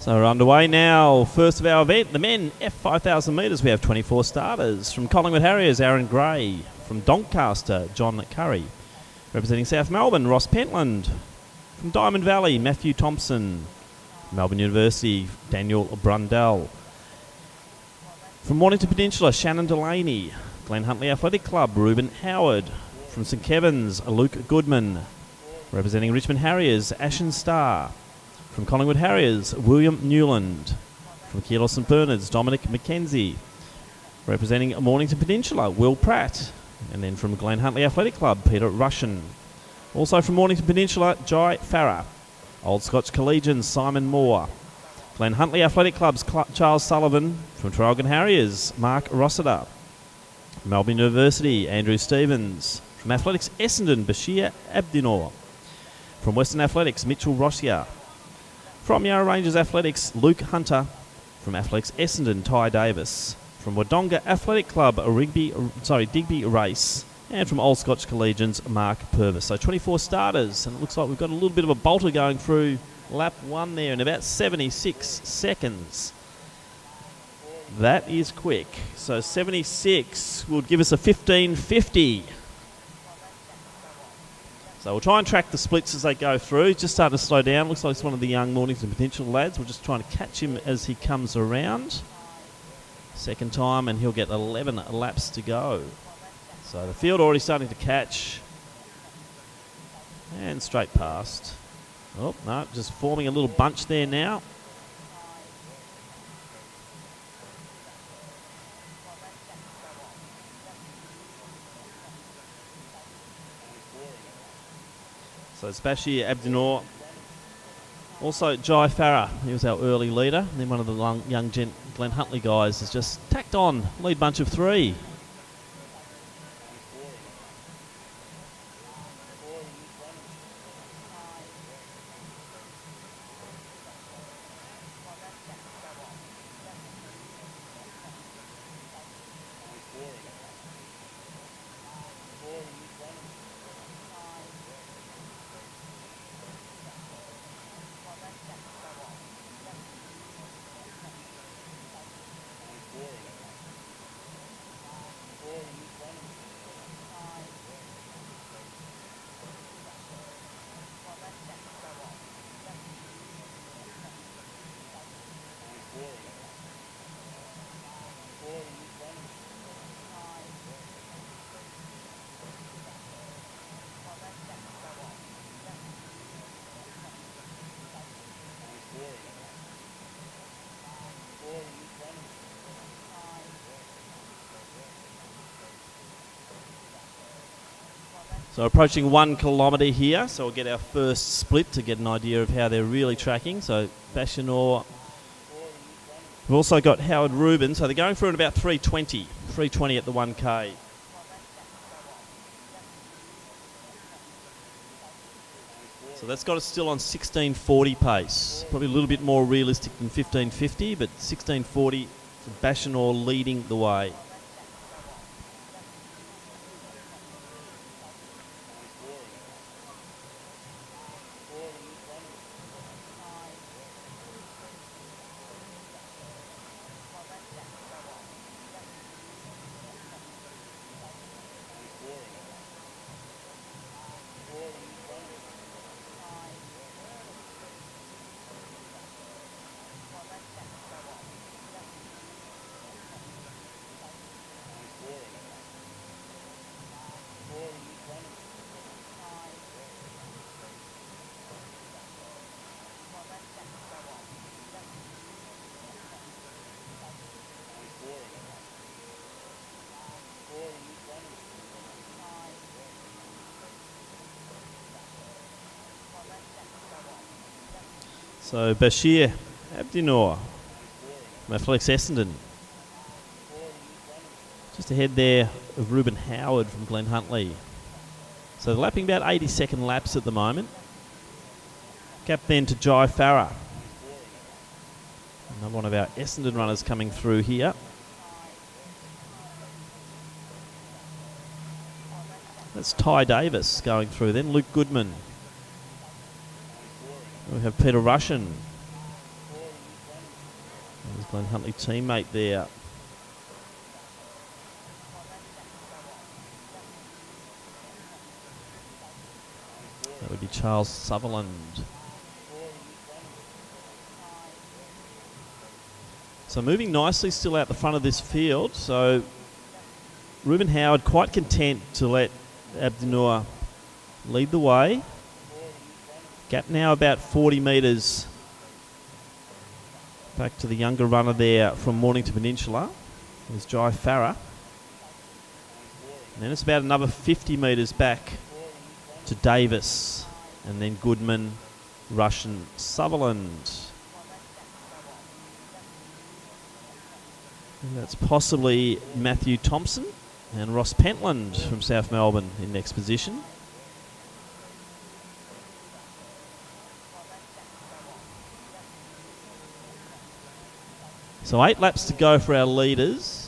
So we're underway now. First of our event, the men F5000 metres. We have 24 starters. From Collingwood Harriers, Aaron Gray. From Doncaster, John Curry. Representing South Melbourne, Ross Pentland. From Diamond Valley, Matthew Thompson. Melbourne University, Daniel Brundell. From Mornington Peninsula, Shannon Delaney. Glen Huntly Athletic Club, Reuben Howard. From St Kevin's, Luke Goodman. Representing Richmond Harriers, Ashen Starr. From Collingwood Harriers, William Newland. From Keilor St Bernard's, Dominic McKenzie. Representing Mornington Peninsula, Will Pratt. And then from Glen Huntly Athletic Club, Peter Russian. Also from Mornington Peninsula, Jai Farah. Old Scotch Collegians, Simon Moore. Glen Huntly Athletic Club's Charles Sullivan. From Traralgon Harriers, Mark Rossiter. Melbourne University, Andrew Stevens. From Athletics Essendon, Bashir Abdinor. From Western Athletics, Mitchell Rossier. From Yarra Rangers Athletics, Luke Hunter. From Athletics Essendon, Ty Davis. From Wodonga Athletic Club, Digby Race. And from Old Scotch Collegians, Mark Purvis. So 24 starters, and it looks like we've got a little bit of a bolter going through lap one there in about 76 seconds. That is quick. So 76 will give us a 15.50. So we'll try and track the splits as they go through. Just starting to slow down. Looks like it's one of the young Mornington Potential lads. We're just trying to catch him as he comes around. Second time, and he'll get 11 laps to go. So the field already starting to catch. And straight past. Oh, no, just forming a little bunch there now. So it's Bashir Abdinor. Also Jai Farah, he was our early leader. And then one of the young Glen Huntly guys has just tacked on, lead bunch of three. So approaching 1 kilometre here, so we'll get our first split to get an idea of how they're really tracking. So Bashanor. We've also got Howard Rubin, so they're going through at about 3:20 at the 1K. So that's got us still on 16:40 pace. Probably a little bit more realistic than 15:50, but 16:40, Bashanor leading the way. So Bashir Abdinor from Athletics Essendon. Just ahead there of Reuben Howard from Glen Huntly. So they're lapping about 80-second laps at the moment. Gap then to Jai Farah. Another one of our Essendon runners coming through here. That's Ty Davis going through then. Luke Goodman. We have Peter Russian. Glenn Huntley teammate there. That would be Charles Sutherland. So moving nicely still out the front of this field. So Reuben Howard quite content to let Abdinur lead the way. Gap now about 40 metres back to the younger runner there from Mornington Peninsula. There's Jai Farah. And then it's about another 50 metres back to Davis. And then Goodman, Russian, Sutherland. And that's possibly Matthew Thompson and Ross Pentland from South Melbourne in next position. So 8 laps to go for our leaders.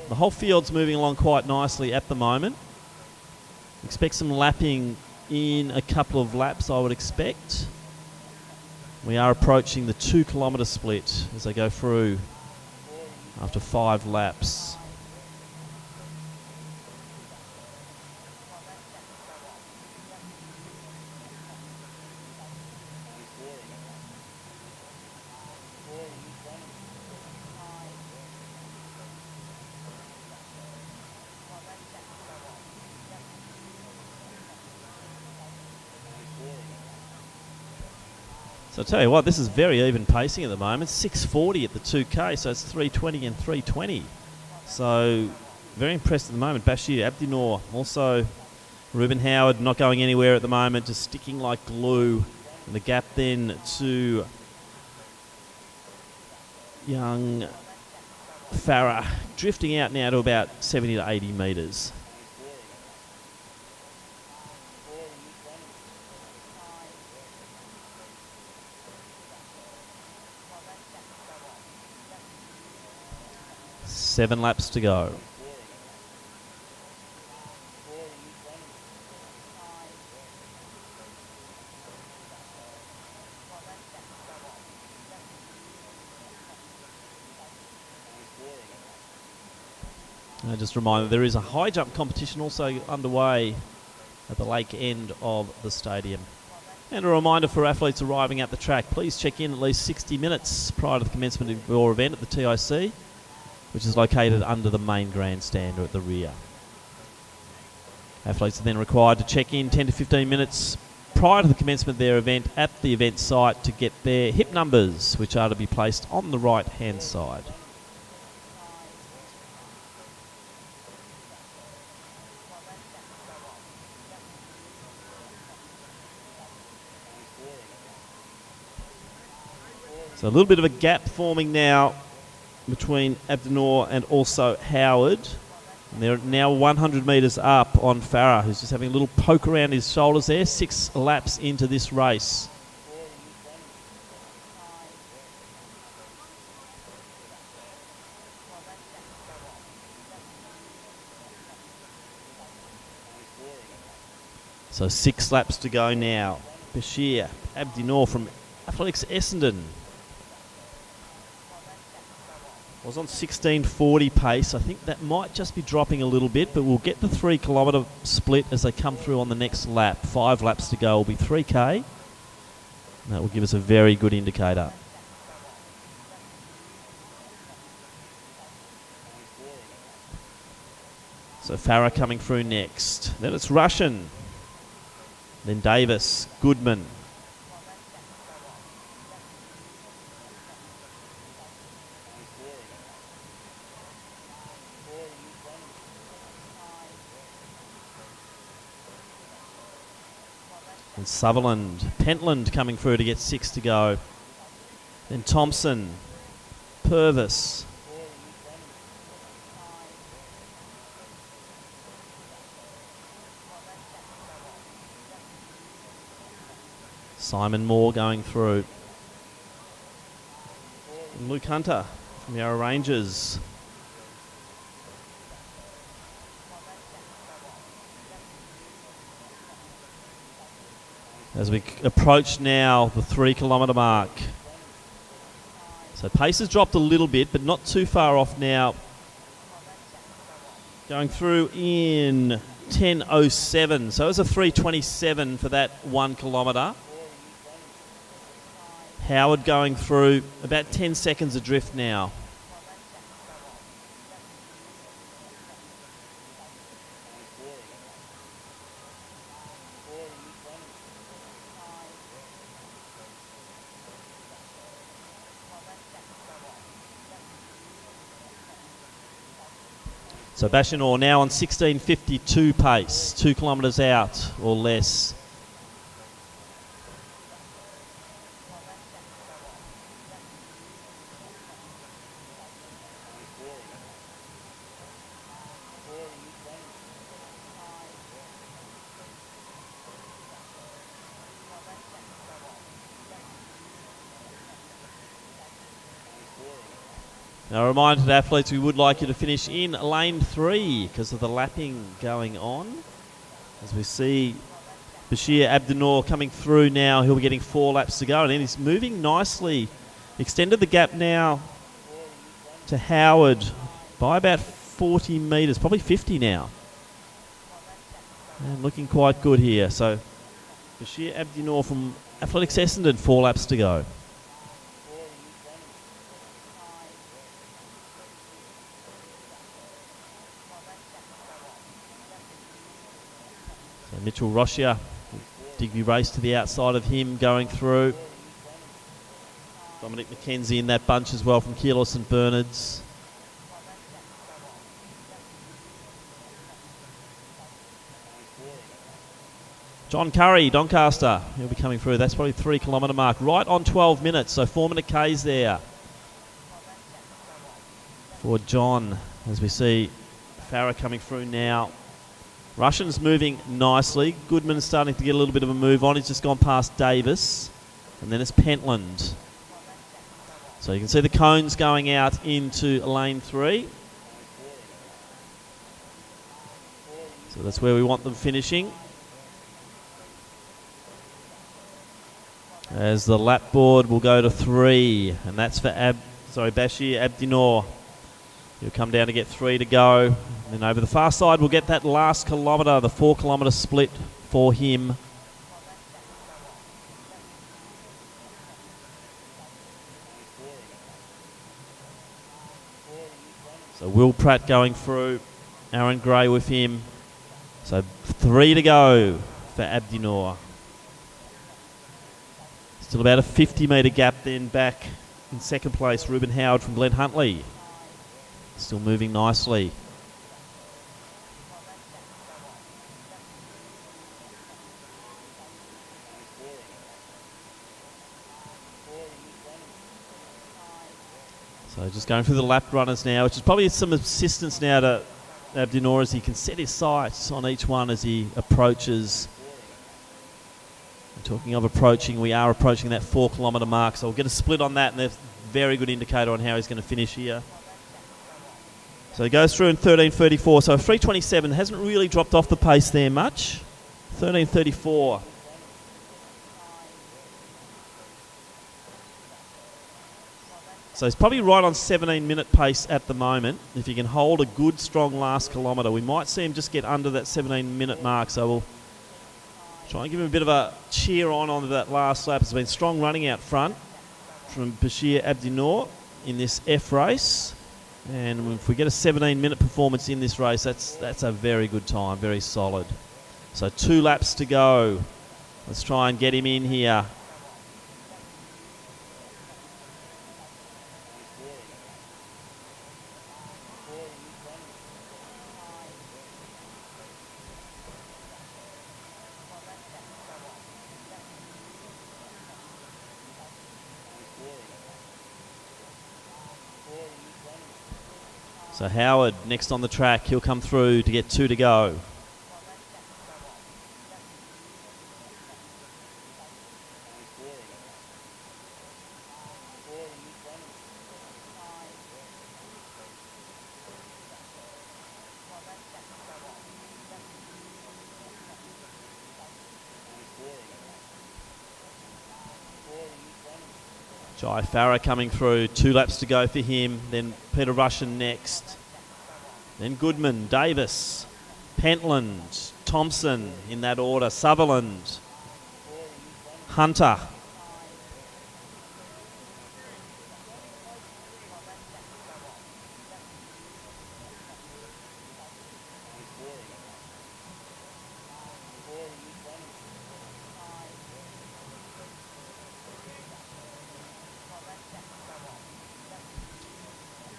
The whole field's moving along quite nicely at the moment. Expect some lapping in a couple of laps, I would expect. We are approaching the 2 kilometre split as they go through after 5 laps. So I'll tell you what, this is very even pacing at the moment. 6:40 at the 2K, so it's 3:20 and 3:20. So very impressed at the moment. Bashir Abdinur, also Reuben Howard not going anywhere at the moment, just sticking like glue. And the gap then to young Farah, drifting out now to about 70 to 80 metres. Seven laps to go. Just a reminder, there is a high jump competition also underway at the lake end of the stadium. And a reminder for athletes arriving at the track, please check in at least 60 minutes prior to the commencement of your event at the TIC, which is located under the main grandstand or at the rear. Athletes are then required to check in 10 to 15 minutes prior to the commencement of their event at the event site to get their hip numbers, which are to be placed on the right-hand side. So a little bit of a gap forming now between Abdinur and also Howard. And they're now 100 metres up on Farah, who's just having a little poke around his shoulders there. 6 laps into this race. So 6 laps to go now. Bashir Abdinur from Athletics Essendon was on 16:40 pace. I think that might just be dropping a little bit, but we'll get the 3 kilometre split as they come through on the next lap. 5 laps to go will be 3K. And that will give us a very good indicator. So Farah coming through next. Then it's Russian. Then Davis, Goodman. And Sutherland, Pentland coming through to get 6 to go. Then Thompson, Purvis. Simon Moore going through. And Luke Hunter from Yarra Rangers. As we approach now the 3 kilometre mark. So pace has dropped a little bit, but not too far off now. Going through in 10:07. So it was a 3:27 for that 1 kilometre. Howard going through about 10 seconds adrift now. So Bashanor now on 16:52 pace, 2 kilometres out or less. Now, a reminder to athletes, we would like you to finish in lane 3 because of the lapping going on. As we see Bashir Abdinor coming through now, he'll be getting 4 laps to go, and then he's moving nicely. Extended the gap now to Howard by about 40 metres, probably 50 now. And looking quite good here. So Bashir Abdinor from Athletics Essendon, 4 laps to go. Mitchell Rossier, Digby race to the outside of him going through. Dominic McKenzie in that bunch as well from Keilor St Bernard's. John Curry, Doncaster, he'll be coming through. That's probably 3 kilometre mark. Right on 12 minutes, so 4-minute Ks there for John. As we see Farah coming through now. Russian's moving nicely. Goodman's starting to get a little bit of a move on. He's just gone past Davis. And then it's Pentland. So you can see the cones going out into lane 3. So that's where we want them finishing. As the lap board will go to 3. And that's for Bashir Abdinor. He'll come down to get 3 to go. And then over the far side, we'll get that last kilometre, the 4 kilometre split for him. So Will Pratt going through, Aaron Gray with him. So 3 to go for Abdinor. Still about a 50 metre gap then back in second place, Ruben Howard from Glen Huntley. Still moving nicely. So just going through the lap runners now, which is probably some assistance now to Abdinor as he can set his sights on each one as he approaches. And talking of approaching, we are approaching that 4 kilometre mark, so we'll get a split on that, and there's a very good indicator on how he's going to finish here. So he goes through in 13:34, so 3:27 hasn't really dropped off the pace there much. 13:34. So he's probably right on 17-minute pace at the moment. If he can hold a good, strong last kilometre, we might see him just get under that 17-minute mark. So we'll try and give him a bit of a cheer on that last lap. It's been strong running out front from Bashir Abdinor in this F race. And if we get a 17-minute performance in this race, that's a very good time, very solid. So 2 laps to go. Let's try and get him in here. So Howard next on the track, he'll come through to get 2 to go. Jai Farah coming through, 2 laps to go for him. Then Peter Russian next. Then Goodman, Davis, Pentland, Thompson in that order, Sutherland, Hunter.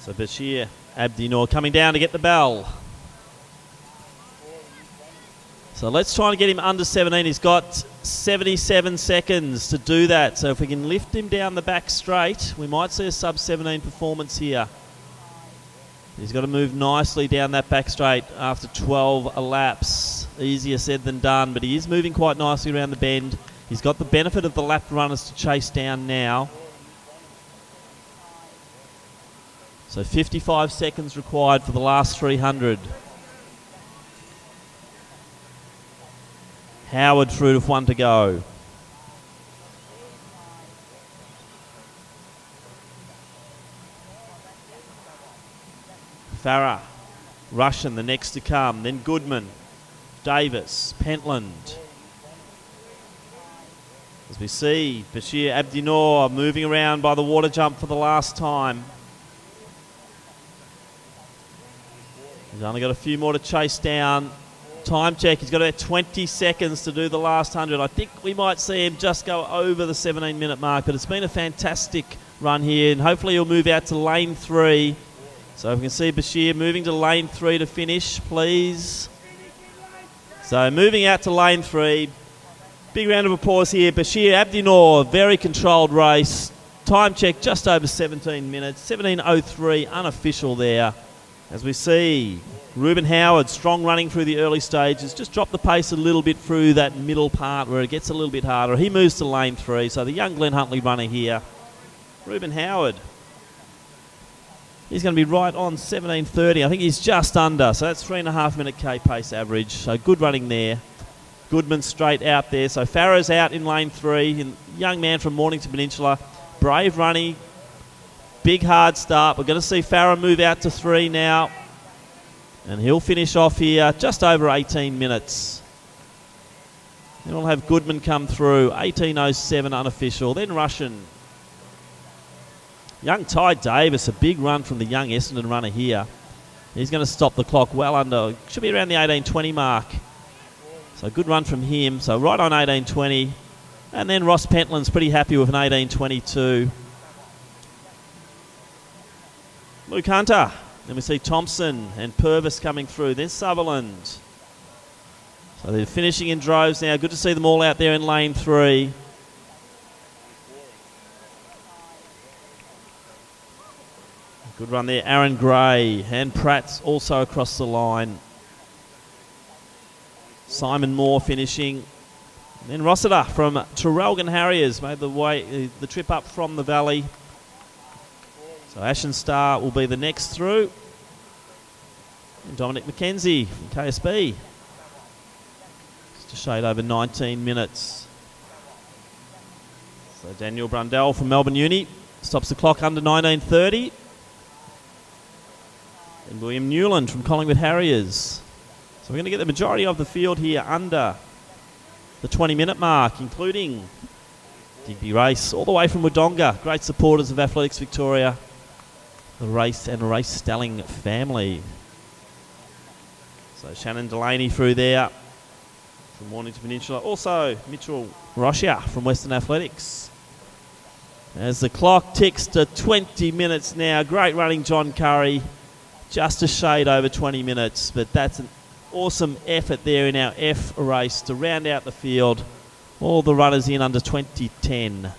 So Bashir Abdi Noor coming down to get the bell. So let's try and get him under 17. He's got 77 seconds to do that. So if we can lift him down the back straight, we might see a sub-17 performance here. He's got to move nicely down that back straight after 12 laps. Easier said than done, but he is moving quite nicely around the bend. He's got the benefit of the lap runners to chase down now. So 55 seconds required for the last 300. Howard through to 1 to go. Farah, Russian the next to come. Then Goodman, Davis, Pentland. As we see Bashir Abdi Noor moving around by the water jump for the last time. He's only got a few more to chase down. Time check, he's got about 20 seconds to do the last 100. I think we might see him just go over the 17-minute mark, but it's been a fantastic run here, and hopefully he'll move out to lane 3. So we can see Bashir moving to lane 3 to finish, please. So moving out to lane 3. Big round of applause here. Bashir Abdi Noor, very controlled race. Time check just over 17 minutes. 17:03 unofficial there. As we see, Reuben Howard, strong running through the early stages, just dropped the pace a little bit through that middle part where it gets a little bit harder. He moves to lane 3, so the young Glenn Huntley runner here. Reuben Howard, he's going to be right on 17:30. I think he's just under, so that's 3.5 minute K pace average. So good running there. Goodman straight out there. So Farrow's out in lane 3. And young man from Mornington Peninsula, brave running. Big hard start. We're going to see Farah move out to 3 now. And he'll finish off here just over 18 minutes. Then we'll have Goodman come through. 18:07 unofficial. Then Russian. Young Ty Davis, a big run from the young Essendon runner here. He's going to stop the clock well under, should be around the 18:20 mark. So good run from him. So right on 18:20. And then Ross Pentland's pretty happy with an 18:22. Luke Hunter. Then we see Thompson and Purvis coming through. Then Sutherland. So they're finishing in droves now. Good to see them all out there in lane 3. Good run there. Aaron Gray and Pratt's also across the line. Simon Moore finishing. Then Rossiter from Traralgon Harriers made the trip up from the valley. So Ashen Star will be the next through. And Dominic McKenzie from KSB. Just a shade over 19 minutes. So Daniel Brundell from Melbourne Uni stops the clock under 19:30. And William Newland from Collingwood Harriers. So we're going to get the majority of the field here under the 20-minute mark, including Digby Race, all the way from Wodonga. Great supporters of Athletics Victoria, the race and race Stelling family. So Shannon Delaney through there from Mornington Peninsula. Also Mitchell Roshia from Western Athletics. As the clock ticks to 20 minutes now. Great running, John Curry. Just a shade over 20 minutes, but that's an awesome effort there in our F race to round out the field. All the runners in under 20:10.